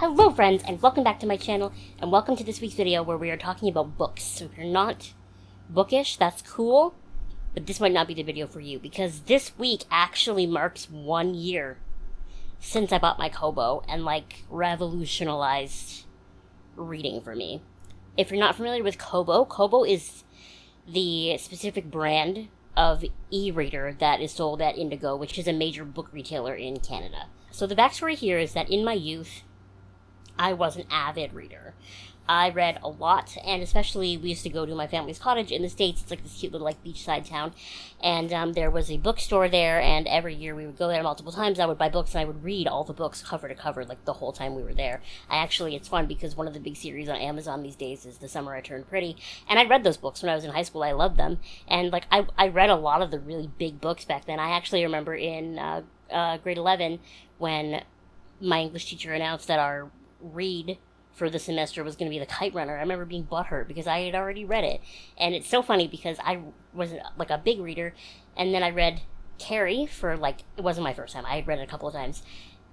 Hello friends, and welcome back to my channel, and welcome to this week's video where we are talking about books. So if you're not bookish, that's cool, but this might not be the video for you, because this week actually marks 1 year since I bought my Kobo, and revolutionized reading for me. If you're not familiar with Kobo, Kobo is the specific brand of e-reader that is sold at Indigo, which is a major book retailer in Canada. So the backstory here is that in my youth, I was an avid reader. I read a lot, and especially we used to go to my family's cottage in the States. It's like this cute little beachside town, and there was a bookstore there, and every year we would go there multiple times. I would buy books, and I would read all the books cover to cover the whole time we were there. It's fun because one of the big series on Amazon these days is The Summer I Turned Pretty, and I read those books when I was in high school. I loved them, and I read a lot of the really big books back then. I actually remember in grade 11 when my English teacher announced that our read for the semester was going to be The Kite Runner. I remember being butthurt because I had already read it. And it's so funny because I was a big reader, and then I read Carrie for it wasn't my first time. I had read it a couple of times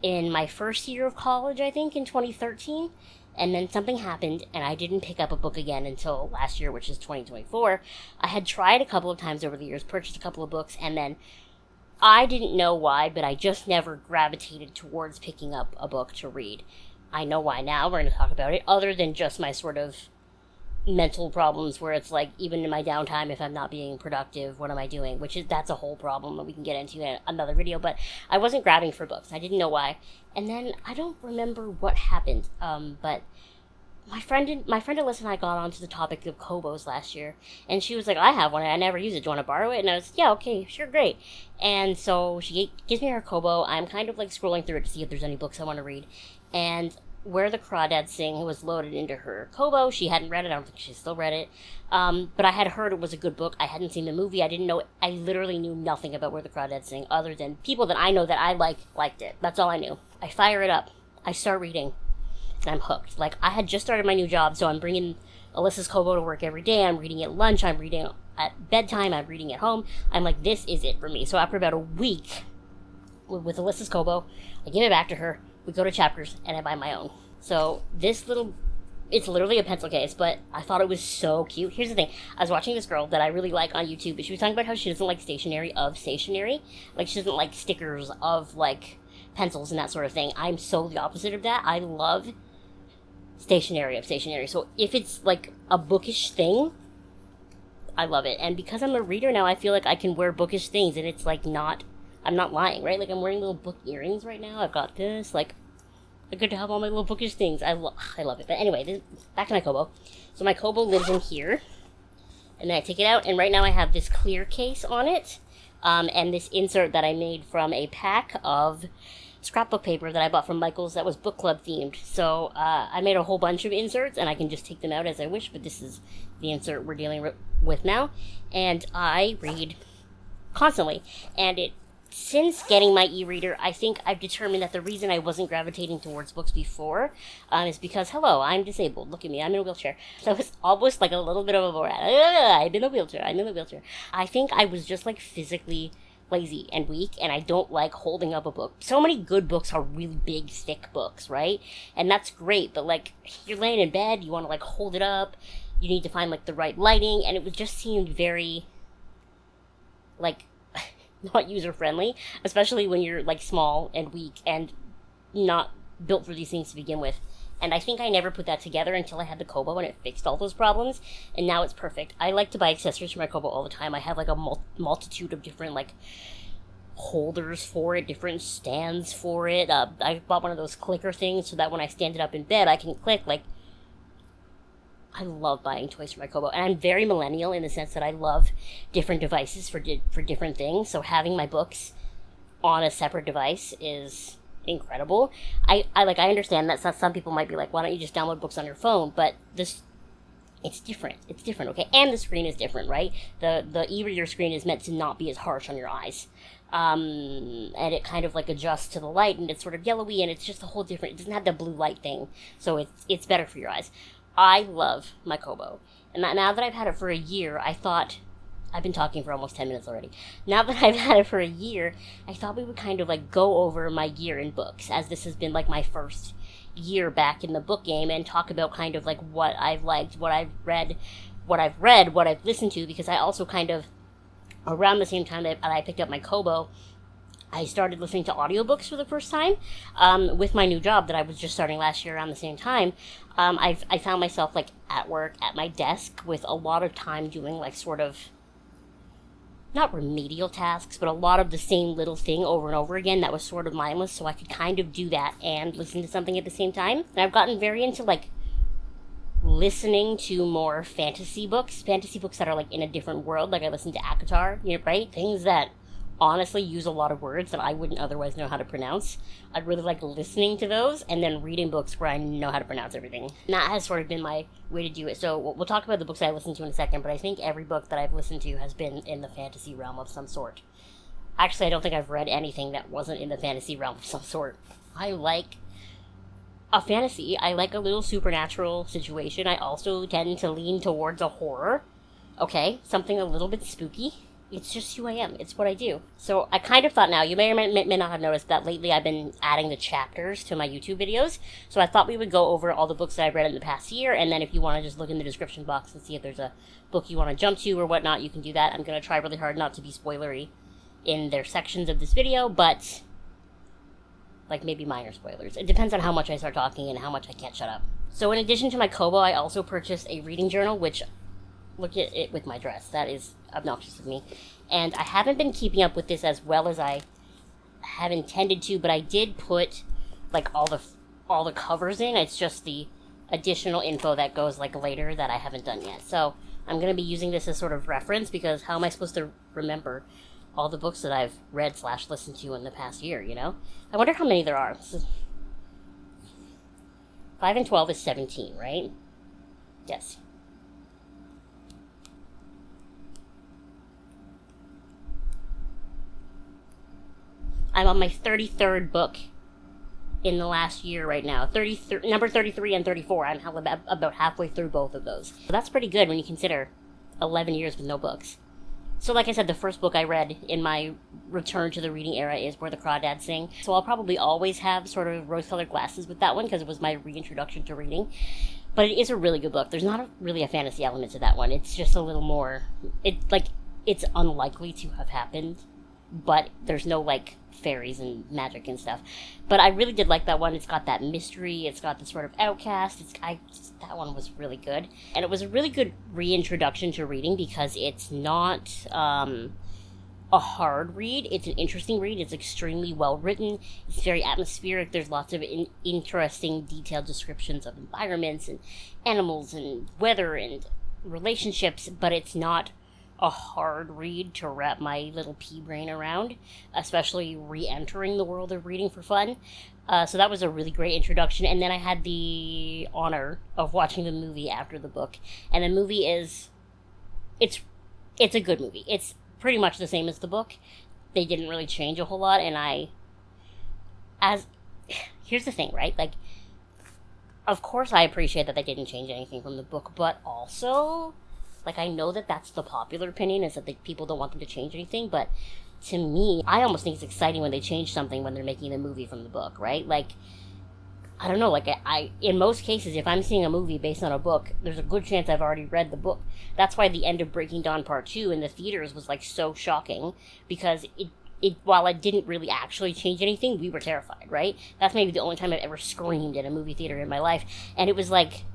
in my first year of college, I think, in 2013. And then something happened, and I didn't pick up a book again until last year, which is 2024. I had tried a couple of times over the years, purchased a couple of books, and then I didn't know why, but I just never gravitated towards picking up a book to read. I know why now. We're going to talk about it, other than just my sort of mental problems where it's even in my downtime, if I'm not being productive, what am I doing? That's a whole problem that we can get into in another video, but I wasn't grabbing for books. I didn't know why. And then I don't remember what happened, but my friend Alyssa and I got onto the topic of Kobos last year, and she was like, I have one, and I never use it. Do you want to borrow it? And I was, yeah, okay, sure, great. And so she gives me her Kobo. I'm kind of scrolling through it to see if there's any books I want to read. And Where the Crawdads Sing was loaded into her Kobo. She hadn't read it. I don't think she still read it. But I had heard it was a good book. I hadn't seen the movie. I didn't know it. I literally knew nothing about Where the Crawdads Sing other than people that I know that I liked it. That's all I knew. I fire it up. I start reading. And I'm hooked. I had just started my new job, so I'm bringing Alyssa's Kobo to work every day. I'm reading at lunch. I'm reading at bedtime. I'm reading at home. I'm like, this is it for me. So after about a week with Alyssa's Kobo, I give it back to her. We go to Chapters, and I buy my own. So it's literally a pencil case, but I thought it was so cute. Here's the thing. I was watching this girl that I really like on YouTube, but she was talking about how she doesn't like stationery of stationery. She doesn't like stickers of, pencils and that sort of thing. I'm so the opposite of that. I love stationery of stationery. So if it's, a bookish thing, I love it. And because I'm a reader now, I feel like I can wear bookish things, and it's, I'm not lying, right? I'm wearing little book earrings right now. I've got this, I get to have all my little bookish things. I love it. But anyway, back to my Kobo. So my Kobo lives in here, and then I take it out, and right now I have this clear case on it, and this insert that I made from a pack of scrapbook paper that I bought from Michael's that was book club themed. So I made a whole bunch of inserts, and I can just take them out as I wish, but this is the insert we're dealing with now, and I read constantly, and since getting my e-reader, I think I've determined that the reason I wasn't gravitating towards books before is because, hello, I'm disabled. Look at me, I'm in a wheelchair. So it's almost like a little bit of a Borat. I'm in a wheelchair. I think I was just physically lazy and weak, and I don't like holding up a book. So many good books are really big, thick books, right? And that's great, but you're laying in bed, you want to hold it up, you need to find the right lighting, and it just seemed very not user-friendly, especially when you're small and weak and not built for these things to begin with. And I think I never put that together until I had the Kobo, and it fixed all those problems, and now it's perfect. I like to buy accessories for my Kobo all the time. I have a multitude of different holders for it, different stands for it. I bought one of those clicker things so that when I stand it up in bed I can click. I love buying toys for my Kobo, and I'm very millennial in the sense that I love different devices for different things, so having my books on a separate device is incredible. I understand that some people might be like, why don't you just download books on your phone, but it's different, okay? And the screen is different, right? The e-reader screen is meant to not be as harsh on your eyes, and it kind of adjusts to the light, and it's sort of yellowy, and it's just a whole different, it doesn't have the blue light thing, so it's better for your eyes. I love my Kobo, and now that I've had it for a year, I thought, I've been talking for almost 10 minutes already. Now that I've had it for a year, I thought we would kind of go over my year in books, as this has been my first year back in the book game and talk about kind of like what I've liked, what I've read, what I've listened to, because I also kind of, around the same time that I picked up my Kobo, I started listening to audiobooks for the first time. With my new job that I was just starting last year around the same time, I found myself like at work, at my desk, with a lot of time doing like sort of, not remedial tasks, but a lot of the same little thing over and over again that was sort of mindless, so I could kind of do that and listen to something at the same time. And I've gotten very into like listening to more fantasy books that are like in a different world. Like I listened to Akatar, right? Things that honestly use a lot of words that I wouldn't otherwise know how to pronounce. I'd really like listening to those and then reading books where I know how to pronounce everything. And that has sort of been my way to do it. So we'll talk about the books I listened to in a second, but I think every book that I've listened to has been in the fantasy realm of some sort. Actually, I don't think I've read anything that wasn't in the fantasy realm of some sort. I like a fantasy. I like a little supernatural situation. I also tend to lean towards a horror. Okay, something a little bit spooky. It's just who I am. It's what I do. So I kind of thought, now, you may or may not have noticed that lately I've been adding the chapters to my YouTube videos. So I thought we would go over all the books that I've read in the past year, and then if you want to just look in the description box and see if there's a book you want to jump to or whatnot, you can do that. I'm going to try really hard not to be spoilery in their sections of this video, but like maybe minor spoilers. It depends on how much I start talking and how much I can't shut up. So in addition to my Kobo, I also purchased a reading journal, which, look at it with my dress. That is obnoxious of me. And I haven't been keeping up with this as well as I have intended to, but I did put like all the covers in. It's just the additional info that goes like later that I haven't done yet. So I'm going to be using this as sort of reference, because how am I supposed to remember all the books that I've read / listened to in the past year, I wonder how many there are. 5 and 12 is 17, right? Yes. I'm on my 33rd book in the last year right now. Number 33 and 34. I'm about halfway through both of those. So that's pretty good when you consider 11 years with no books. So like I said, the first book I read in my return to the reading era is Where the Crawdads Sing. So I'll probably always have sort of rose-colored glasses with that one, because it was my reintroduction to reading. But it is a really good book. There's not really a fantasy element to that one. It's just a little more... It's unlikely to have happened, but there's no, like, fairies and magic and stuff. But I really did like that one. It's got that mystery. It's got the sort of outcast. That one was really good. And it was a really good reintroduction to reading, because it's not a hard read. It's an interesting read. It's extremely well written. It's very atmospheric. There's lots of interesting, detailed descriptions of environments and animals and weather and relationships, but it's not a hard read to wrap my little pea brain around, especially re-entering the world of reading for fun. So that was a really great introduction. And then I had the honor of watching the movie after the book. And the movie it's a good movie. It's pretty much the same as the book. They didn't really change a whole lot. And here's the thing, right? Like, of course I appreciate that they didn't change anything from the book, but also, like, I know that that's the popular opinion, is that people don't want them to change anything, but to me, I almost think it's exciting when they change something when they're making a movie from the book, right? Like, I don't know, like, in most cases, if I'm seeing a movie based on a book, there's a good chance I've already read the book. That's why the end of Breaking Dawn Part 2 in the theaters was, like, so shocking, because while it didn't really actually change anything, we were terrified, right? That's maybe the only time I've ever screamed in a movie theater in my life, and it was, like,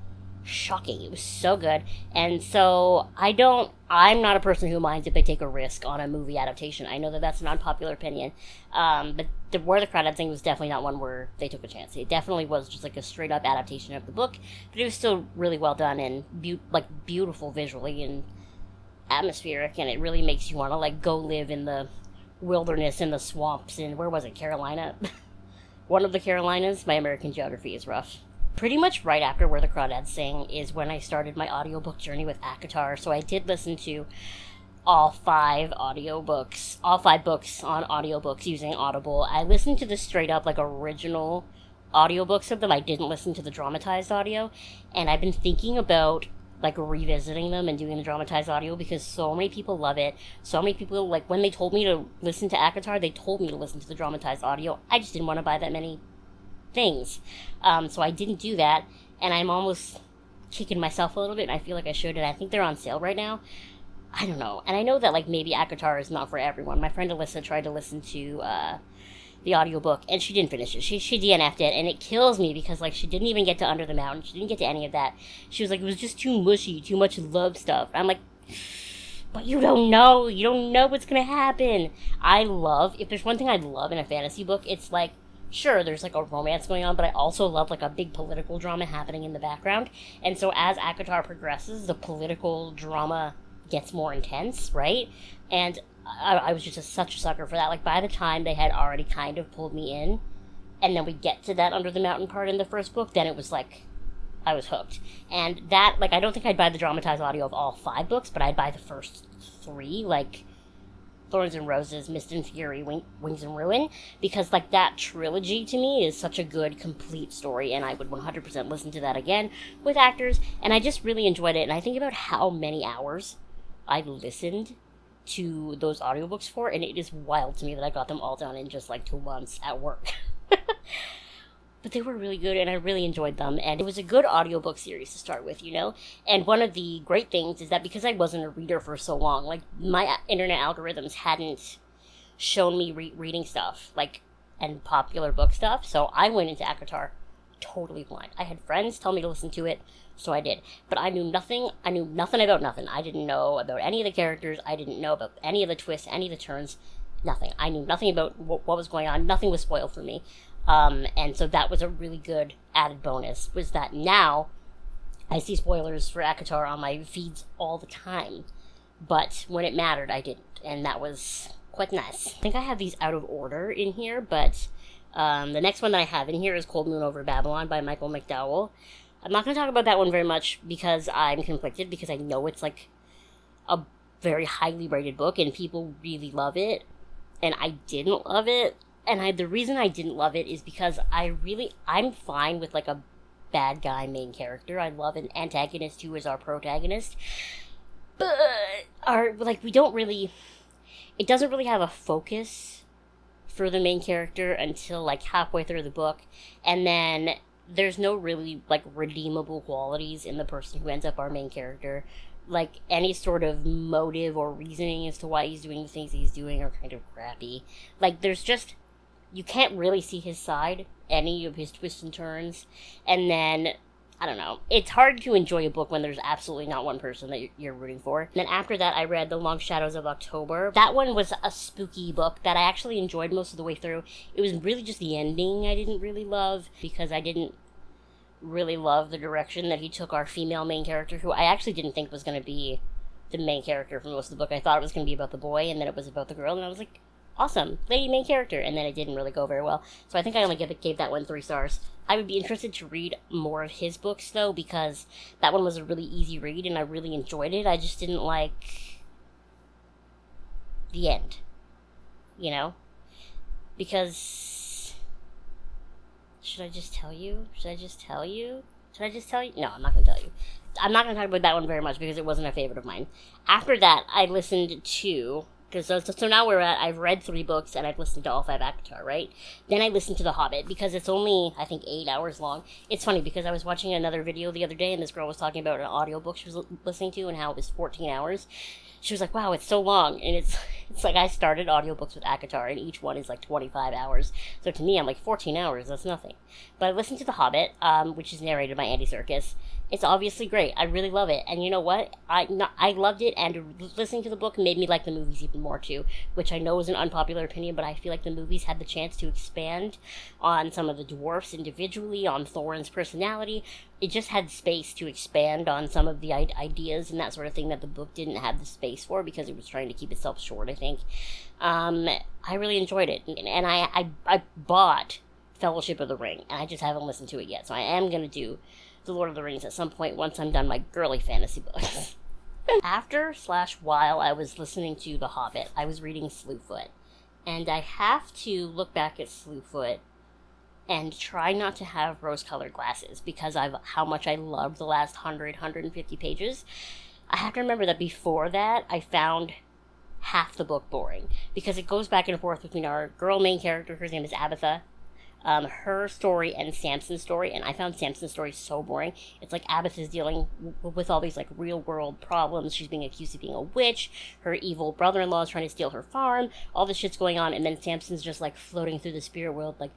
shocking. It was so good. And so I'm not a person who minds if they take a risk on a movie adaptation. I know that that's an unpopular opinion, but Where the Crawdads Sing was definitely not one where they took a chance. It definitely was just like a straight up adaptation of the book, but it was still really well done and beautiful visually and atmospheric, and it really makes you want to like go live in the wilderness in the swamps in, where was it, Carolina? One of the Carolinas. My American geography is rough. Pretty much right after Where the Crawdads Sing is when I started my audiobook journey with Akatar, so I did listen to all 5 books on audiobooks using Audible. I listened to the straight up, like, original audiobooks of them. I didn't listen to the dramatized audio, and I've been thinking about, like, revisiting them and doing the dramatized audio, because so many people love it. So many people, like, when they told me to listen to Akatar, they told me to listen to the dramatized audio. I just didn't want to buy that many things. So I didn't do that, and I'm almost kicking myself a little bit, and I feel like I should, and I think they're on sale right now. I don't know. And I know that, like, maybe ACOTAR is not for everyone. My friend Alyssa tried to listen to the audiobook, and she didn't finish it. She DNF'd it, and it kills me because, like, she didn't even get to Under the Mountain. She didn't get to any of that. She was like, it was just too mushy, too much love stuff. I'm like, but you don't know. You don't know what's going to happen. If there's one thing I love in a fantasy book, it's like, sure, there's, like, a romance going on, but I also love, like, a big political drama happening in the background. And so as ACOTAR progresses, the political drama gets more intense, right? And I was just such a sucker for that. Like, by the time they had already kind of pulled me in, and then we get to that Under the Mountain part in the first book, then it was like, I was hooked. And that, like, I don't think I'd buy the dramatized audio of all 5 books, but I'd buy the first 3, like Thorns and Roses, Mist and Fury, Wings and Ruin, because, like, that trilogy to me is such a good, complete story, and I would 100% listen to that again with actors, and I just really enjoyed it. And I think about how many hours I listened to those audiobooks for, and it is wild to me that I got them all done in just like 2 months at work. But they were really good, and I really enjoyed them, and it was a good audiobook series to start with, you know? And one of the great things is that because I wasn't a reader for so long, like, my internet algorithms hadn't shown me reading stuff, like, and popular book stuff, so I went into ACOTAR totally blind. I had friends tell me to listen to it, so I did. But I knew nothing about nothing. I didn't know about any of the characters. I didn't know about any of the twists, any of the turns. Nothing. I knew nothing about what was going on. Nothing was spoiled for me. And so that was a really good added bonus, was that now I see spoilers for ACOTAR on my feeds all the time. But when it mattered, I didn't. And that was quite nice. I think I have these out of order in here, but the next one that I have in here is Cold Moon Over Babylon by Michael McDowell. I'm not going to talk about that one very much because I'm conflicted, because I know it's, like, a very highly rated book and people really love it, and I didn't love it. And the reason I didn't love it is because I'm fine with, like, a bad guy main character. I love an antagonist who is our protagonist. But, it doesn't really have a focus for the main character until, like, halfway through the book. And then there's no really, like, redeemable qualities in the person who ends up our main character. Like, any sort of motive or reasoning as to why he's doing the things he's doing are kind of crappy. Like, there's just, you can't really see his side, any of his twists and turns. And then, I don't know, it's hard to enjoy a book when there's absolutely not one person that you're rooting for. And then after that, I read The Long Shadows of October. That one was a spooky book that I actually enjoyed most of the way through. It was really just the ending I didn't really love, because I didn't really love the direction that he took our female main character, who I actually didn't think was going to be the main character for most of the book. I thought it was going to be about the boy, and then it was about the girl, and I was like, awesome, lady main character, and then it didn't really go very well. So I think I only gave that one 3 stars. I would be interested to read more of his books, though, because that one was a really easy read, and I really enjoyed it. I just didn't like the end, you know? Because, should I just tell you? No, I'm not going to tell you. I'm not going to talk about that one very much because it wasn't a favorite of mine. After that, I listened to, so now I've read 3 books and I've listened to all 5 ACOTAR, right? Then I listened to The Hobbit because it's only, I think, 8 hours long. It's funny because I was watching another video the other day and this girl was talking about an audiobook she was listening to and how it was 14 hours. She was like, wow, it's so long. And it's like I started audiobooks with ACOTAR and each one is like 25 hours. So to me, I'm like, 14 hours, that's nothing. But I listened to The Hobbit, which is narrated by Andy Serkis. It's obviously great. I really love it. And you know what? I loved it, and listening to the book made me like the movies even more too, which I know is an unpopular opinion, but I feel like the movies had the chance to expand on some of the dwarfs individually, on Thorns' personality. It just had space to expand on some of the ideas and that sort of thing that the book didn't have the space for because it was trying to keep itself short, I think. I really enjoyed it. And I bought Fellowship of the Ring, and I just haven't listened to it yet, so I am going to do The Lord of the Rings at some point once I'm done my girly fantasy books. While I was listening to The Hobbit, I was reading Slewfoot. And I have to look back at Slewfoot and try not to have rose-colored glasses because of how much I loved the last 150 pages. I have to remember that before that, I found half the book boring because it goes back and forth between our girl main character, her name is Abatha, her story and Samson's story, and I found Samson's story so boring. It's like Abbott is dealing with all these like real world problems. She's being accused of being a witch. Her evil brother-in-law is trying to steal her farm. All this shit's going on, and then Samson's just like floating through the spirit world like,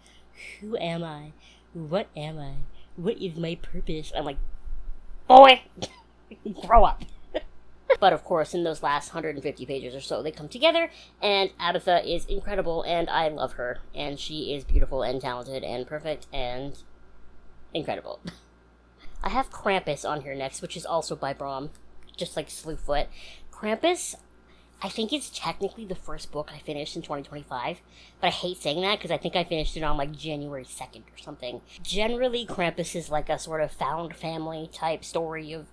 who am I? What am I? What is my purpose? I'm like, boy, grow up. But of course, in those last 150 pages or so, they come together, and Abatha is incredible, and I love her, and she is beautiful and talented and perfect and incredible. I have Krampus on here next, which is also by Brom, just like Slewfoot. Krampus, I think it's technically the first book I finished in 2025, but I hate saying that because I think I finished it on like January 2nd or something. Generally, Krampus is like a sort of found family type story of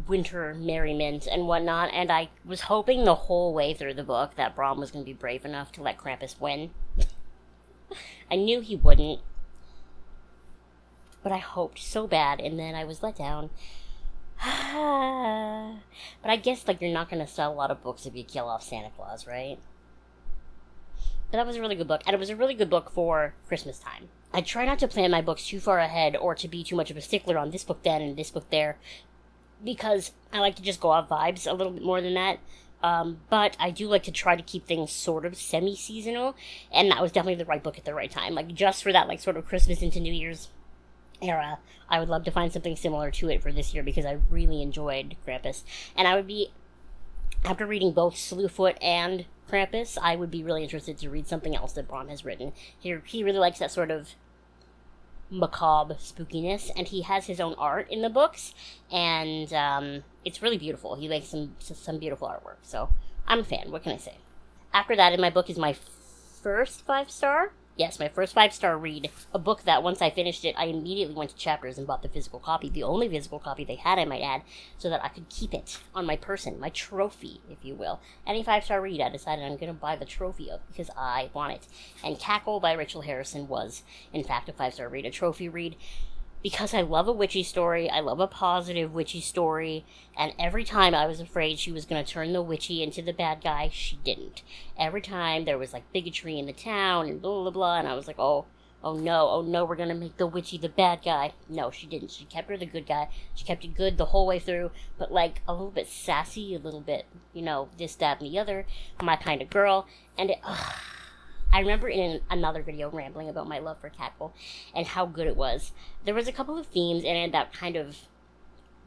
winter merriment and whatnot, and I was hoping the whole way through the book that Brom was going to be brave enough to let Krampus win. I knew he wouldn't, but I hoped so bad, and then I was let down. But I guess, like, you're not going to sell a lot of books if you kill off Santa Claus, right? But that was a really good book, and it was a really good book for Christmas time. I try not to plan my books too far ahead or to be too much of a stickler on this book then and this book there, because I like to just go off vibes a little bit more than that. But I do like to try to keep things sort of semi-seasonal, and that was definitely the right book at the right time. Like, just for that, like, sort of Christmas into New Year's era, I would love to find something similar to it for this year, because I really enjoyed Krampus. And I would be, after reading both Slewfoot and Krampus, I would be really interested to read something else that Brom has written. He really likes that sort of macabre spookiness, and he has his own art in the books, and it's really beautiful. He makes some beautiful artwork, so I'm a fan. What can I say? After that, in my book is my first 5-star. Yes, my first 5-star read. A book that once I finished it, I immediately went to Chapters and bought the physical copy, the only physical copy they had, I might add, so that I could keep it on my person, my trophy, if you will. Any 5-star read, I decided I'm going to buy the trophy of because I want it. And Cackle by Rachel Harrison was, in fact, a 5-star read, a trophy read, because I love a witchy story. I love a positive witchy story, and every time I was afraid she was going to turn the witchy into the bad guy, she didn't. Every time there was like bigotry in the town and blah blah blah, and I was like, oh no, we're going to make the witchy the bad guy. No, she didn't. She kept her the good guy. She kept it good the whole way through, but like a little bit sassy, a little bit, this, that, and the other, my kind of girl, and I remember in another video rambling about my love for Cackle and how good it was. There was a couple of themes in it that kind of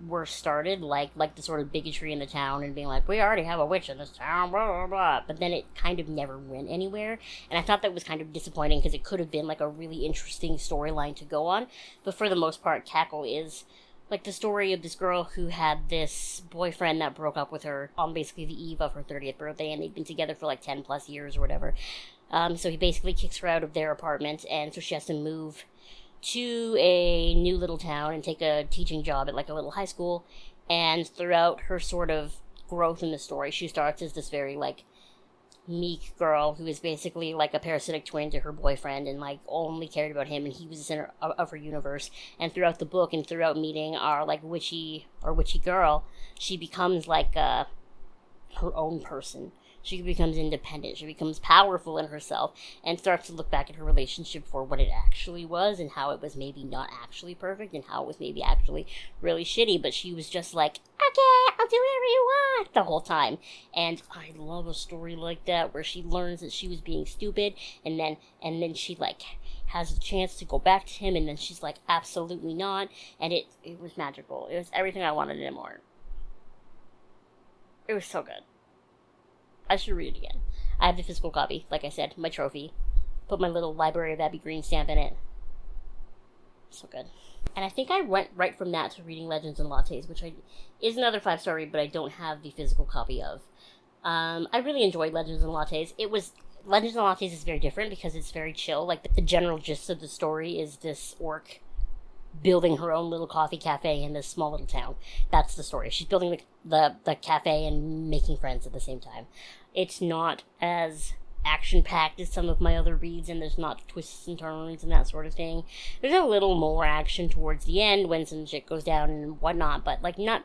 were started, like the sort of bigotry in the town and being like, we already have a witch in this town, blah, blah, blah. But then it kind of never went anywhere. And I thought that was kind of disappointing because it could have been like a really interesting storyline to go on. But for the most part, Cackle is like the story of this girl who had this boyfriend that broke up with her on basically the eve of her 30th birthday, and they'd been together for like 10 plus years or whatever. So he basically kicks her out of their apartment, and so she has to move to a new little town and take a teaching job at like a little high school. And throughout her sort of growth in the story, she starts as this very like meek girl who is basically like a parasitic twin to her boyfriend and like only cared about him, and he was the center of her universe. And throughout the book and throughout meeting our like witchy girl, she becomes like her own person. She becomes independent. She becomes powerful in herself and starts to look back at her relationship for what it actually was and how it was maybe not actually perfect and how it was maybe actually really shitty. But she was just like, okay, I'll do whatever you want the whole time. And I love a story like that where she learns that she was being stupid, and then she like has a chance to go back to him, and then she's like, absolutely not. And it was magical. It was everything I wanted and more. It was so good. I should read it again. I have the physical copy, like I said, my trophy. Put my little Library of Abby Green stamp in it. So good. And I think I went right from that to reading Legends and Lattes, which is another 5-star read, but I don't have the physical copy of. I really enjoyed Legends and Lattes. Legends and Lattes is very different because it's very chill. Like, the general gist of the story is this orc building her own little coffee cafe in this small little town. That's the story. She's building the cafe and making friends at the same time. It's not as action-packed as some of my other reads, and there's not twists and turns and that sort of thing. There's a little more action towards the end when some shit goes down and whatnot, but like not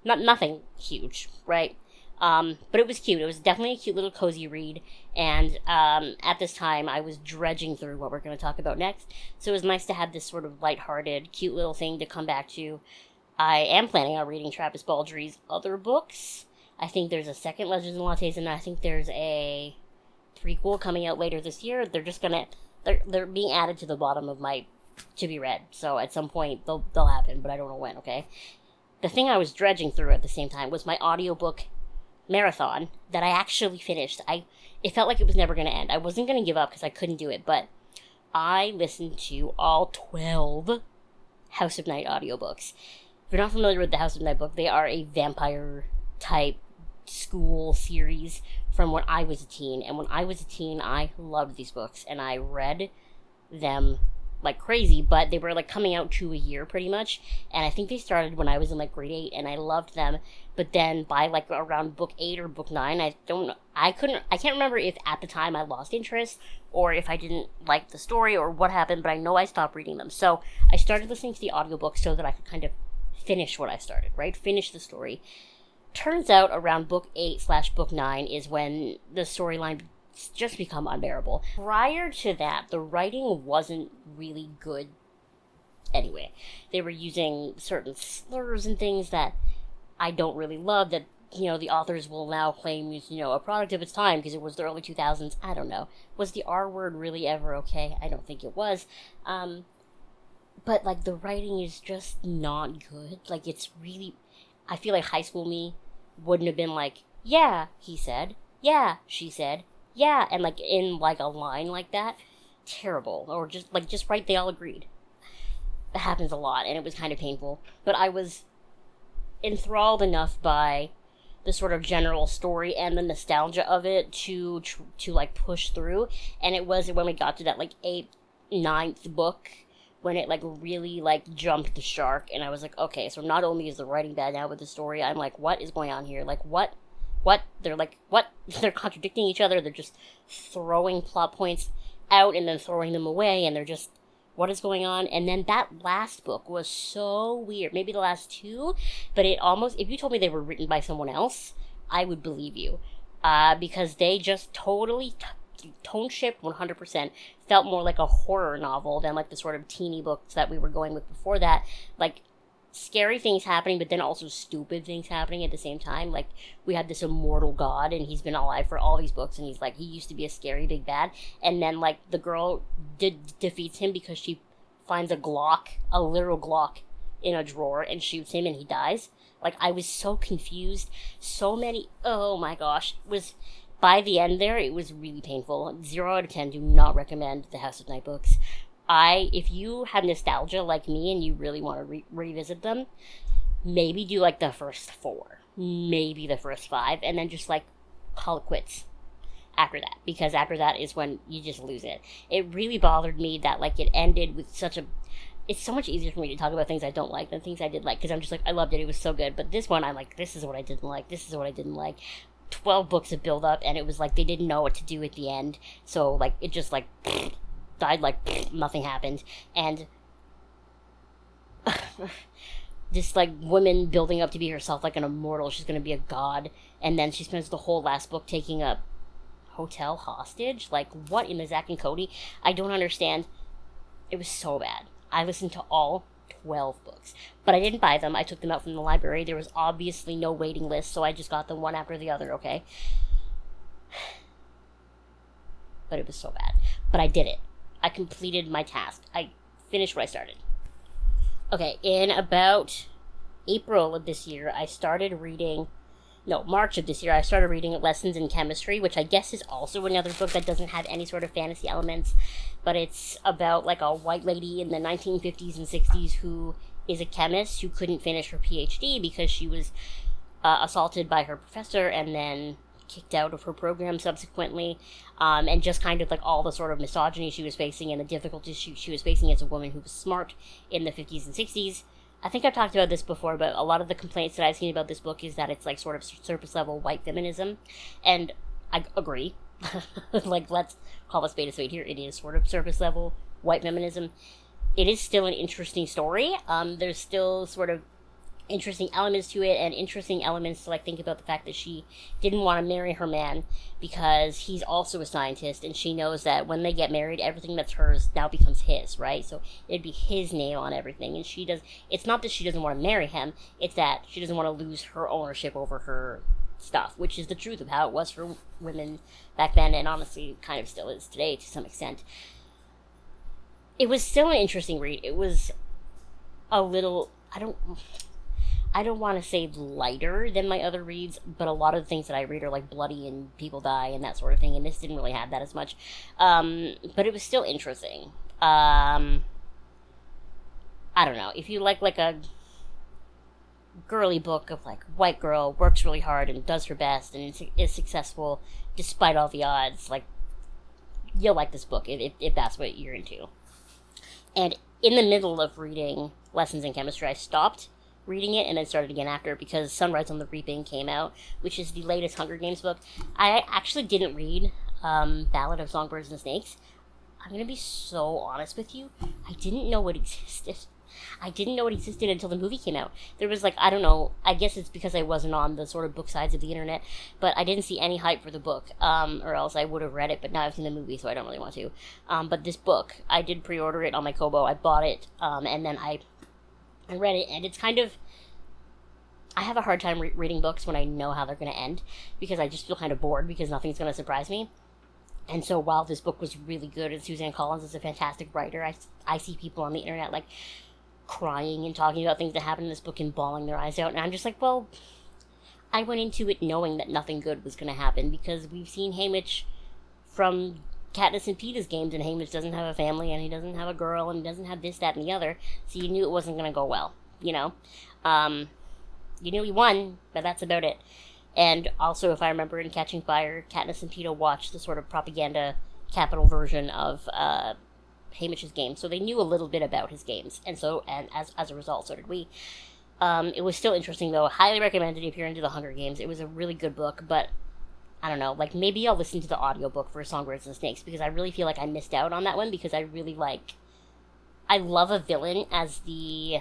nothing huge, right? But it was cute. It was definitely a cute little cozy read. And at this time, I was dredging through what we're going to talk about next. So it was nice to have this sort of lighthearted, cute little thing to come back to. I am planning on reading Travis Baldree's other books. I think there's a second Legends and Lattes, and I think there's a prequel coming out later this year. They're just gonna... They're being added to the bottom of my to-be read. So at some point, they'll happen, but I don't know when, okay? The thing I was dredging through at the same time was my audiobook marathon that I actually finished. It felt like it was never going to end. I wasn't going to give up because I couldn't do it, but I listened to all 12 House of Night audiobooks. If you're not familiar with the House of Night book, they are a vampire-type school series from when I was a teen. And when I was a teen, I loved these books, and I read them like crazy, but they were like coming out 2 a year pretty much, and I think they started when I was in like grade 8, and I loved them. But then by like around book 8 or book 9, I can't remember if at the time I lost interest or if I didn't like the story or what happened, but I know I stopped reading them. So I started listening to the audiobook so that I could kind of finish what I started, right? Finish the story. Turns out around book 8/book 9 is when the storyline just become unbearable. Prior to that, the writing wasn't really good anyway. They were using certain slurs and things that I don't really love, that, the authors will now claim is, a product of its time because it was the early 2000s. I don't know. Was the R word really ever okay? I don't think it was. But, like, the writing is just not good. Like, it's really... I feel like high school me wouldn't have been like, yeah, he said. Yeah, she said. Yeah, and like in like a line like that, terrible. Or just right, they all agreed. It happens a lot, and it was kind of painful. But I was enthralled enough by the sort of general story and the nostalgia of it to like push through. And it was when we got to that like 8th, 9th book when it like really like jumped the shark, and I was like, okay, so not only is the writing bad now with the story, I'm like, what is going on here? Like, what? They're like, what? They're contradicting each other. They're just throwing plot points out and then throwing them away. And they're just, what is going on? And then that last book was so weird. Maybe the last 2, but it almost, if you told me they were written by someone else, I would believe you. Because they just totally tone shift 100%. Felt more like a horror novel than like the sort of teeny books that we were going with before that. Like, scary things happening, but then also stupid things happening at the same time. Like, we had this immortal god, and he's been alive for all these books, and he's like, he used to be a scary big bad, and then like the girl defeats him because she finds a literal Glock in a drawer and shoots him, and he dies. Like, I was so confused. So many, oh my gosh, by the end there, it was really painful. 0 out of 10, do not recommend the House of Night books. If you have nostalgia like me and you really want to revisit them, maybe do like the first 4, maybe the first 5, and then just like call it quits after that, because after that is when you just lose it. It really bothered me that like it ended with it's so much easier for me to talk about things I don't like than things I did like, because I'm just like, I loved it, it was so good, but this one I'm like, this is what I didn't like, this is what I didn't like. 12 books of build up, and it was like they didn't know what to do at the end, so like it just like died like nothing happened. And this like woman building up to be herself like an immortal, she's gonna be a god, and then she spends the whole last book taking a hotel hostage. Like, what in the Zack and Cody? I don't understand. It was so bad. I listened to all 12 books, but I didn't buy them. I took them out from the library. There was obviously no waiting list, so I just got them one after the other, okay? But it was so bad. But I did it. I completed my task. I finished what I started. Okay, in about April of this year, March of this year, I started reading Lessons in Chemistry, which I guess is also another book that doesn't have any sort of fantasy elements, but it's about like a white lady in the 1950s and 60s who is a chemist who couldn't finish her PhD because she was assaulted by her professor and then kicked out of her program subsequently, and just kind of like all the sort of misogyny she was facing and the difficulties she was facing as a woman who was smart in the 50s and 60s. I think I've talked about this before, but a lot of the complaints that I've seen about this book is that it's like sort of surface level white feminism, and I agree. Like, let's call a spade here. It is sort of surface level white feminism. It is still an interesting story. There's still sort of interesting elements to it, and interesting elements to, like, think about the fact that she didn't want to marry her man because he's also a scientist, and she knows that when they get married, everything that's hers now becomes his, right? So it'd be his name on everything, and it's not that she doesn't want to marry him, it's that she doesn't want to lose her ownership over her stuff, which is the truth of how it was for women back then, and honestly kind of still is today to some extent. It was still an interesting read. It was a little, I don't want to say lighter than my other reads, but a lot of the things that I read are, like, bloody and people die and that sort of thing, and this didn't really have that as much. But it was still interesting. I don't know. If you like a girly book of, like, white girl works really hard and does her best and is successful despite all the odds, like, you'll like this book if that's what you're into. And in the middle of reading Lessons in Chemistry, I stopped reading it and then started again after, because Sunrise on the Reaping came out, which is the latest Hunger Games book. I actually didn't read Ballad of Songbirds and Snakes. I'm gonna be so honest with you, I didn't know it existed. I didn't know it existed until the movie came out. There was, like, I don't know, I guess it's because I wasn't on the sort of book sides of the internet, but I didn't see any hype for the book, or else I would have read it, but now I've seen the movie, so I don't really want to. But this book, I did pre-order it on my Kobo, I bought it, and then I read it, and it's kind of, I have a hard time reading books when I know how they're going to end, because I just feel kind of bored, because nothing's going to surprise me. And so while this book was really good, and Suzanne Collins is a fantastic writer, I see people on the internet, like, crying and talking about things that happened in this book and bawling their eyes out, and I'm just like, well, I went into it knowing that nothing good was going to happen, because we've seen Haymitch from Katniss and Peeta's games, and Haymitch doesn't have a family, and he doesn't have a girl, and he doesn't have this, that, and the other, so you knew it wasn't going to go well, you know? You knew he won, but that's about it. And also, if I remember in Catching Fire, Katniss and Peeta watched the sort of propaganda capital version of Haymitch's game, so they knew a little bit about his games, and as a result, so did we. It was still interesting, though. Highly recommended if you're into the Hunger Games. It was a really good book, but I don't know, like, maybe I'll listen to the audiobook for Songbirds and Snakes, because I really feel like I missed out on that one, because I love a villain as the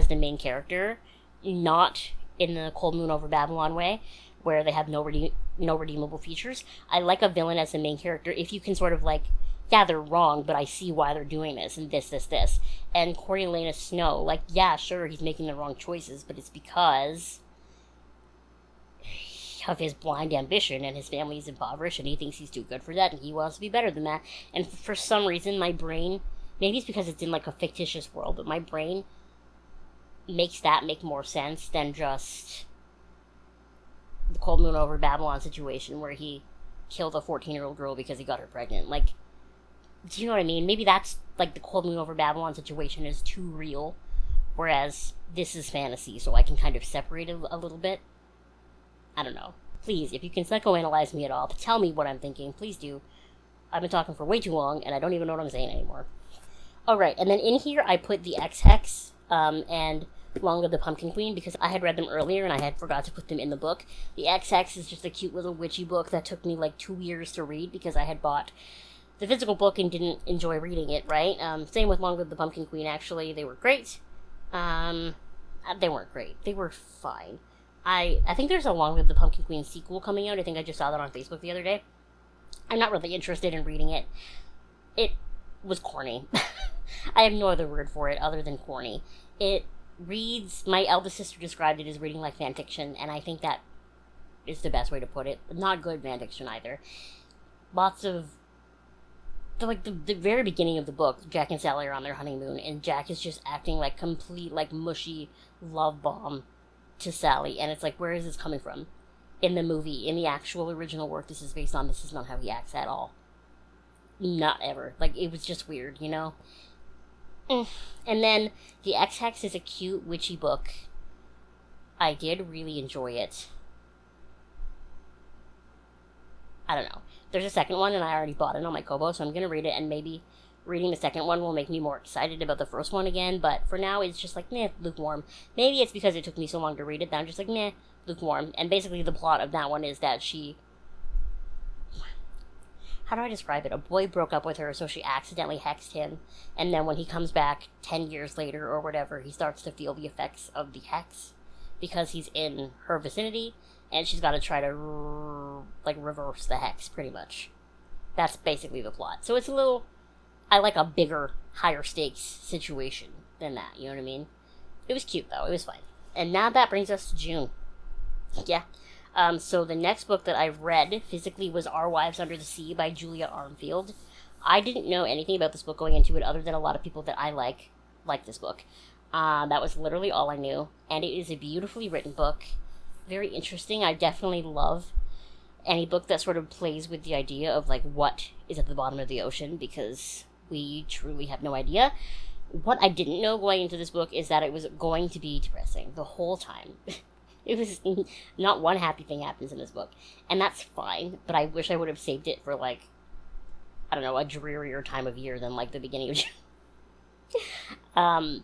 main character, not in the Cold Moon Over Babylon way, where they have no redeemable features. I like a villain as the main character if you can sort of, like, yeah, they're wrong, but I see why they're doing this, and this. And Coriolanus Snow, like, yeah, sure, he's making the wrong choices, but it's because of his blind ambition, and his family's impoverished, and he thinks he's too good for that, and he wants to be better than that. And for some reason, my brain, maybe it's because it's in, like, a fictitious world, but my brain makes that make more sense than just the Cold Moon Over Babylon situation where he killed a 14-year-old girl because he got her pregnant. Like, do you know what I mean? Maybe that's, like, the Cold Moon Over Babylon situation is too real, whereas this is fantasy, so I can kind of separate it a little bit. I don't know. Please, if you can psychoanalyze me at all, to tell me what I'm thinking, please do. I've been talking for way too long, and I don't even know what I'm saying anymore. Alright, and then in here I put the Ex Hex, and Long Live the Pumpkin Queen, because I had read them earlier and I had forgot to put them in the book. The Ex Hex is just a cute little witchy book that took me like 2 years to read, because I had bought the physical book and didn't enjoy reading it, right? Same with Long Live the Pumpkin Queen, actually. They were great. They weren't great. They were fine. I think there's a Long Live the Pumpkin Queen sequel coming out. I think I just saw that on Facebook the other day. I'm not really interested in reading it. It was corny. I have no other word for it other than corny. It reads, my eldest sister described it as reading like fanfiction, and I think that is the best way to put it. Not good fanfiction either. Lots of, the very beginning of the book, Jack and Sally are on their honeymoon, and Jack is just acting like complete, like, mushy love bomb to Sally, and it's like, where is this coming from? In the movie, in the actual original work this is based on, this is not how he acts at all. Not ever. Like, it was just weird, you know? And then, the Ex Hex is a cute, witchy book. I did really enjoy it. I don't know. There's a second one, and I already bought it on my Kobo, so I'm gonna read it, and maybe reading the second one will make me more excited about the first one again, but for now, it's just like, meh, lukewarm. Maybe it's because it took me so long to read it that I'm just like, meh, lukewarm. And basically, the plot of that one is that how do I describe it? A boy broke up with her, so she accidentally hexed him, and then when he comes back 10 years later or whatever, he starts to feel the effects of the hex because he's in her vicinity, and she's got to try to, like, reverse the hex, pretty much. That's basically the plot. So it's a little... I like a bigger, higher stakes situation than that, you know what I mean? It was cute, though. It was fine. And now that brings us to June. Yeah. So the next book that I read physically was Our Wives Under the Sea by Julia Armfield. I didn't know anything about this book going into it other than a lot of people that I like this book. That was literally all I knew. And it is a beautifully written book. Very interesting. I definitely love any book that sort of plays with the idea of, like, what is at the bottom of the ocean, because we truly have no idea. What I didn't know going into this book is that it was going to be depressing the whole time. It was not one happy thing happens in this book. And that's fine, but I wish I would have saved it for, like, I don't know, a drearier time of year than, like, the beginning of June.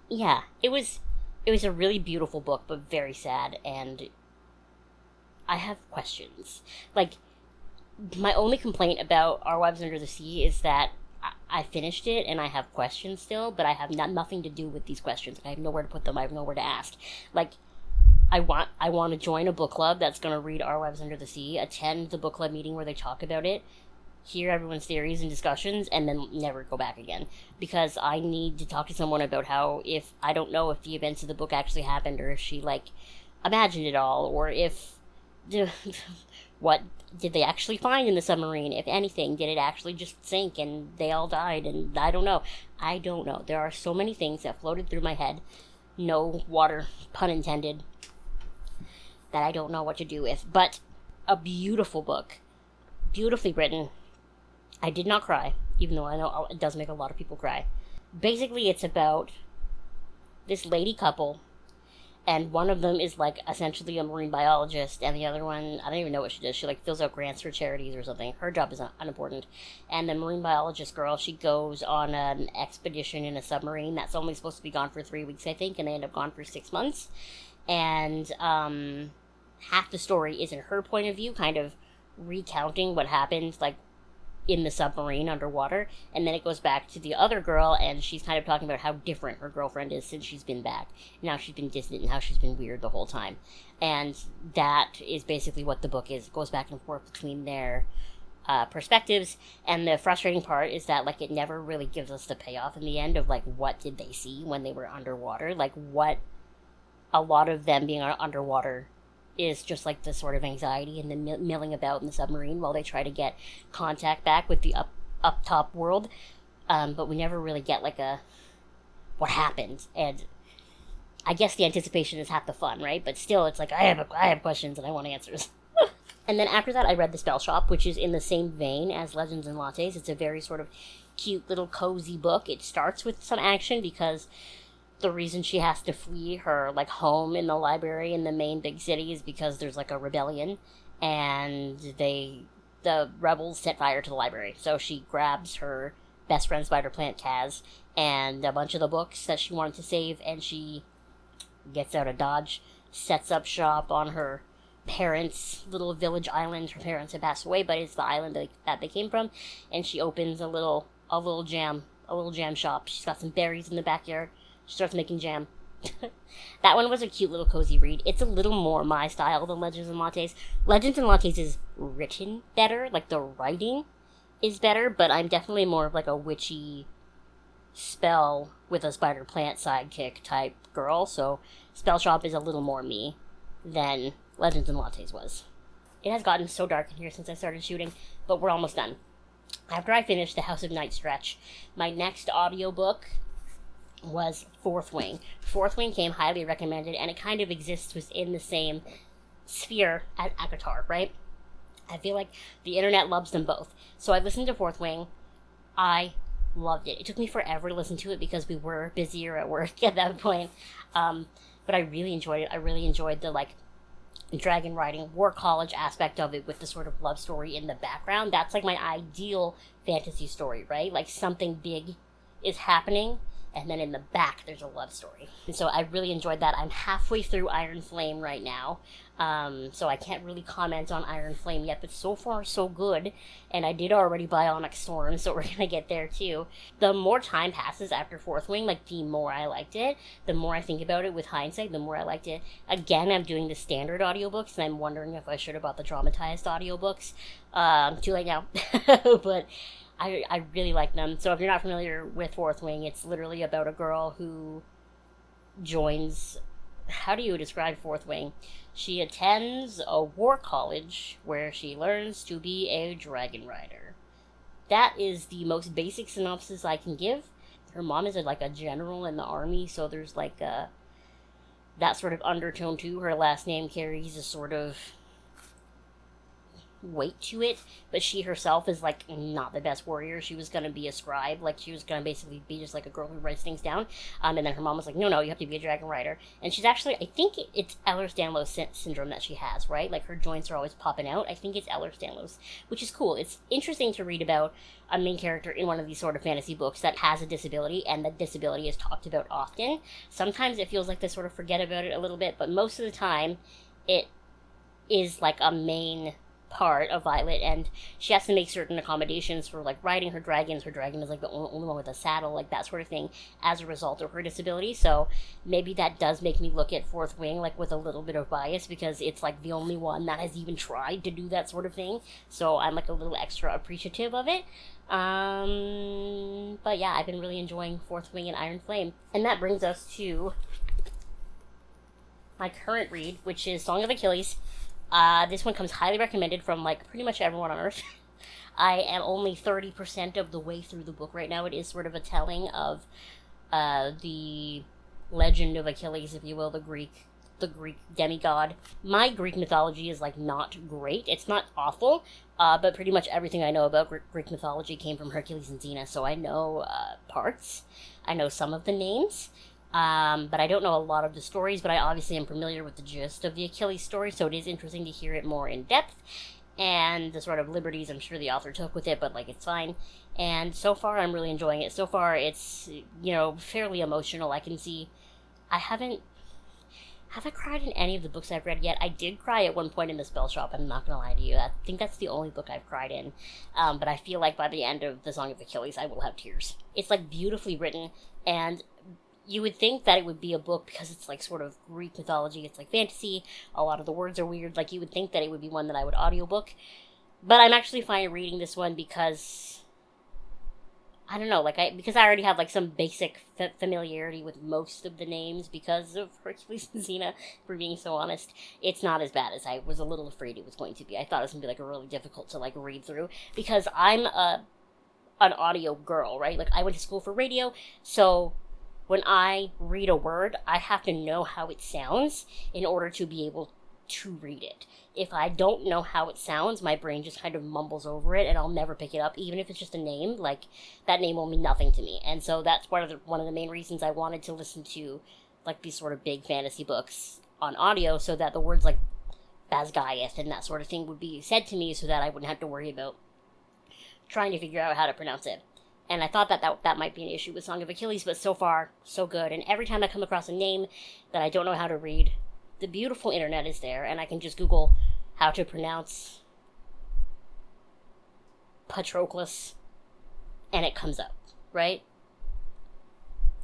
Yeah, it was a really beautiful book, but very sad, and I have questions. Like, my only complaint about Our Wives Under the Sea is that I finished it, and I have questions still, but I have nothing to do with these questions. I have nowhere to put them. I have nowhere to ask. Like, I want to join a book club that's going to read Our Wives Under the Sea, attend the book club meeting where they talk about it, hear everyone's theories and discussions, and then never go back again. Because I need to talk to someone about how, if I don't know if the events of the book actually happened, or if she, like, imagined it all, or if... what did they actually find in the submarine, if anything? Did it actually just sink and they all died? And I don't know. There are so many things that floated through my head, no water, pun intended, that I don't know what to do with. But a beautiful book, beautifully written. I did not cry, even though I know it does make a lot of people cry. Basically, it's about this lady couple, and one of them is, like, essentially a marine biologist, and the other one, I don't even know what she does. She, like, fills out grants for charities or something. Her job is unimportant. And the marine biologist girl, she goes on an expedition in a submarine that's only supposed to be gone for 3 weeks, I think, and they end up gone for 6 months. And half the story is in her point of view, kind of recounting what happened, like, in the submarine underwater, and then it goes back to the other girl, and she's kind of talking about how different her girlfriend is since she's been back, and how she's been distant, and how she's been weird the whole time. And that is basically what the book is. It goes back and forth between their perspectives, and the frustrating part is that, like, it never really gives us the payoff in the end of, like, what did they see when they were underwater, like, what a lot of them being underwater is just, like, the sort of anxiety and the milling about in the submarine while they try to get contact back with the up top world. But we never really get, like, what happened. And I guess the anticipation is half the fun, right? But still, it's like, I have questions and I want answers. And then after that, I read The Spellshop, which is in the same vein as Legends and Lattes. It's a very sort of cute little cozy book. It starts with some action because the reason she has to flee her, like, home in the library in the main big city is because there's, like, a rebellion, and the rebels set fire to the library. So she grabs her best friend spider plant Kaz and a bunch of the books that she wanted to save, and she gets out of Dodge, sets up shop on her parents' little village island. Her parents had passed away, but it's the island that they came from, and she opens a little jam shop. She's got some berries in the backyard. She starts making jam. That one was a cute little cozy read. It's a little more my style than Legends and Lattes. Legends and Lattes is written better, like, the writing is better, but I'm definitely more of, like, a witchy spell with a spider plant sidekick type girl, so Spellshop is a little more me than Legends and Lattes was. It has gotten so dark in here since I started shooting, but we're almost done. After I finished the House of Night stretch, my next audiobook was Fourth Wing. Fourth Wing came highly recommended, and it kind of exists within the same sphere as ACOTAR, right? I feel like the internet loves them both. So I listened to Fourth Wing. I loved it. It took me forever to listen to it because we were busier at work at that point. But I really enjoyed it. I really enjoyed the, like, dragon riding, war college aspect of it with the sort of love story in the background. That's, like, my ideal fantasy story, right? Like, something big is happening, and then in the back there's a love story. And so I really enjoyed that. I'm halfway through Iron Flame right now, so I can't really comment on Iron Flame yet, but so far so good. And I did already buy Onyx Thorns, so we're gonna get there too. The more time passes after Fourth Wing, like, the more I liked it. The more I think about it with hindsight, the more I liked it. Again, I'm doing the standard audiobooks, and I'm wondering if I should have bought the dramatized audiobooks. Too late now. But I really like them. So if you're not familiar with Fourth Wing, it's literally about a girl who joins... How do you describe Fourth Wing? She attends a war college where she learns to be a dragon rider. That is the most basic synopsis I can give. Her mom is like a general in the army, so there's like that sort of undertone too. Her last name carries a sort of weight to it, but she herself is like not the best warrior. She was gonna be a scribe, like she was gonna basically be just like a girl who writes things down, and then her mom was like, no, you have to be a dragon rider. And she's actually, I think it's Ehlers-Danlos syndrome that she has, right? Like her joints are always popping out. I think it's Ehlers-Danlos, which is cool. It's interesting to read about a main character in one of these sort of fantasy books that has a disability, and that disability is talked about often. Sometimes it feels like they sort of forget about it a little bit, but most of the time it is like a main part of Violet, and she has to make certain accommodations for like riding her dragons. Her dragon is like the only one with a saddle, like that sort of thing, as a result of her disability. So maybe that does make me look at Fourth Wing like with a little bit of bias, because it's like the only one that has even tried to do that sort of thing. So I'm like a little extra appreciative of it. But yeah, I've been really enjoying Fourth Wing and Iron Flame. And that brings us to my current read, which is Song of Achilles. This one comes highly recommended from, like, pretty much everyone on Earth. I am only 30% of the way through the book right now. It is sort of a telling of the legend of Achilles, if you will, the Greek demigod. My Greek mythology is, like, not great. It's not awful, but pretty much everything I know about Greek mythology came from Hercules and Xena, so I know parts. I know some of the names. But I don't know a lot of the stories, but I obviously am familiar with the gist of the Achilles story, so it is interesting to hear it more in depth, and the sort of liberties I'm sure the author took with it, but, like, it's fine. And so far, I'm really enjoying it. So far, it's, fairly emotional. I can see... Have I cried in any of the books I've read yet? I did cry at one point in the Spellshop, I'm not gonna lie to you. I think that's the only book I've cried in. But I feel like by the end of The Song of Achilles, I will have tears. It's, like, beautifully written, and... You would think that it would be a book because it's, like, sort of Greek mythology. It's, like, fantasy. A lot of the words are weird. Like, you would think that it would be one that I would audiobook. But I'm actually fine reading this one because... I don't know, because I already have, like, some basic familiarity with most of the names because of Hercules and Xena, for being so honest. It's not as bad as I was a little afraid it was going to be. I thought it was going to be, like, really difficult to, like, read through because I'm an audio girl, right? Like, I went to school for radio, so... When I read a word, I have to know how it sounds in order to be able to read it. If I don't know how it sounds, my brain just kind of mumbles over it, and I'll never pick it up, even if it's just a name. Like, that name will mean nothing to me. And so that's one of the main reasons I wanted to listen to, like, these sort of big fantasy books on audio, so that the words like Basgaiath and that sort of thing would be said to me, so that I wouldn't have to worry about trying to figure out how to pronounce it. And I thought that might be an issue with Song of Achilles, but so far, so good. And every time I come across a name that I don't know how to read, the beautiful internet is there, and I can just Google how to pronounce Patroclus, and it comes up, right?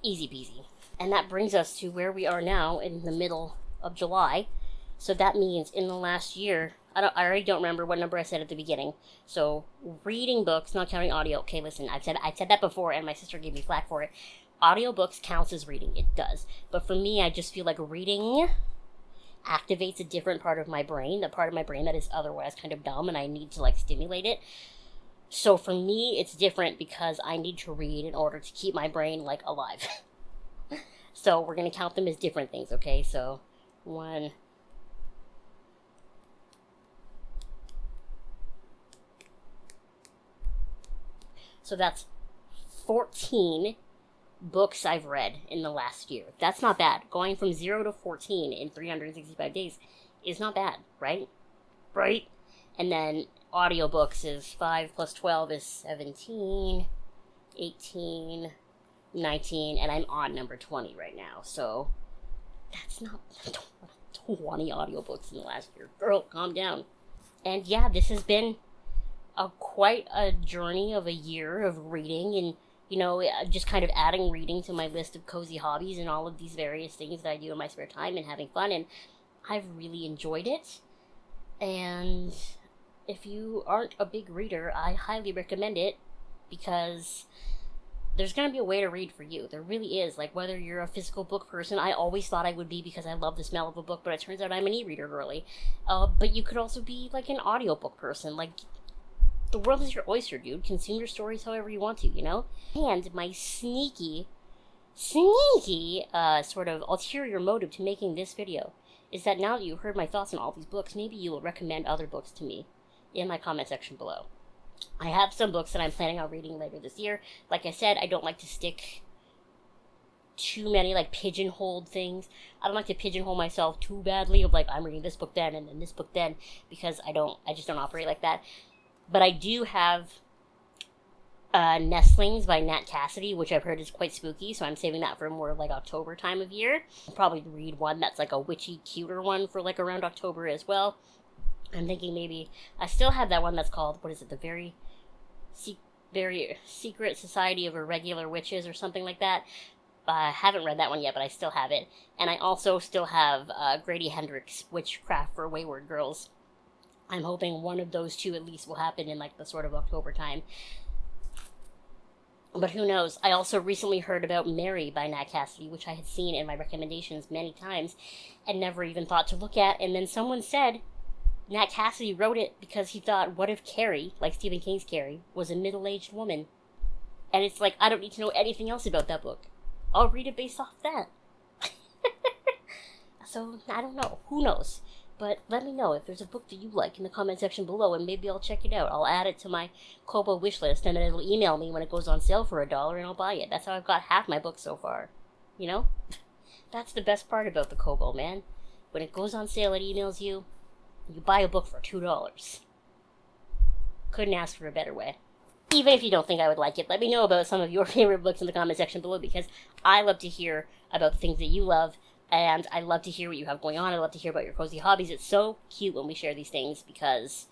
Easy peasy. And that brings us to where we are now in the middle of July. So that means in the last year... I already don't remember what number I said at the beginning. So, reading books, not counting audio. Okay, listen, I said that before, and my sister gave me flack for it. Audiobooks counts as reading. It does. But for me, I just feel like reading activates a different part of my brain, the part of my brain that is otherwise kind of dumb, and I need to, like, stimulate it. So for me, it's different because I need to read in order to keep my brain, like, alive. So we're going to count them as different things, okay? So, 1... So that's 14 books I've read in the last year. That's not bad. Going from 0 to 14 in 365 days is not bad, right? Right? And then audiobooks is 5 plus 12 is 17, 18, 19, and I'm on number 20 right now. So that's not 20 audiobooks in the last year. Girl, calm down. And yeah, this has been quite a journey of a year of reading and, just kind of adding reading to my list of cozy hobbies and all of these various things that I do in my spare time and having fun. And I've really enjoyed it. And if you aren't a big reader, I highly recommend it, because there's going to be a way to read for you. There really is. Like, whether you're a physical book person, I always thought I would be because I love the smell of a book, but it turns out I'm an e-reader girly. But you could also be, like, an audiobook person. Like, the world is your oyster, dude. Consume your stories however you want to, And my sneaky, sort of ulterior motive to making this video is that now that you've heard my thoughts on all these books, maybe you will recommend other books to me in my comment section below. I have some books that I'm planning on reading later this year. Like I said, I don't like to stick too many, pigeonholed things. I don't like to pigeonhole myself too badly of, I'm reading this book then and then this book then, because I just don't operate like that. But I do have Nestlings by Nat Cassidy, which I've heard is quite spooky, so I'm saving that for more October time of year. I'll probably read one that's a witchy, cuter one for around October as well. I'm thinking maybe I still have that one that's called, what is it, the very Secret Society of Irregular Witches or something like that. I haven't read that one yet, but I still have it. And I also still have Grady Hendrix, Witchcraft for Wayward Girls. I'm hoping one of those two at least will happen in the sort of October time. But who knows? I also recently heard about Mary by Nat Cassidy, which I had seen in my recommendations many times and never even thought to look at. And then someone said Nat Cassidy wrote it because he thought, what if Carrie, like Stephen King's Carrie, was a middle-aged woman? And it's I don't need to know anything else about that book. I'll read it based off that. So, I don't know. Who knows? But let me know if there's a book that you like in the comment section below, and maybe I'll check it out. I'll add it to my Kobo wish list, and then it'll email me when it goes on sale for $1, and I'll buy it. That's how I've got half my books so far. That's the best part about the Kobo, man. When it goes on sale, it emails you. You buy a book for $2. Couldn't ask for a better way. Even if you don't think I would like it, let me know about some of your favorite books in the comment section below, because I love to hear about the things that you love, and I love to hear what you have going on. I love to hear about your cozy hobbies. It's so cute when we share these things, because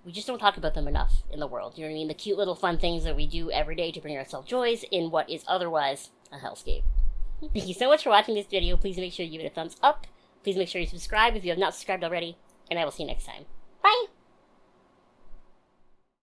we just don't talk about them enough in the world. You know what I mean? The cute little fun things that we do every day to bring ourselves joys in what is otherwise a hellscape. Thank you so much for watching this video. Please make sure you give it a thumbs up. Please make sure you subscribe if you have not subscribed already. And I will see you next time. Bye!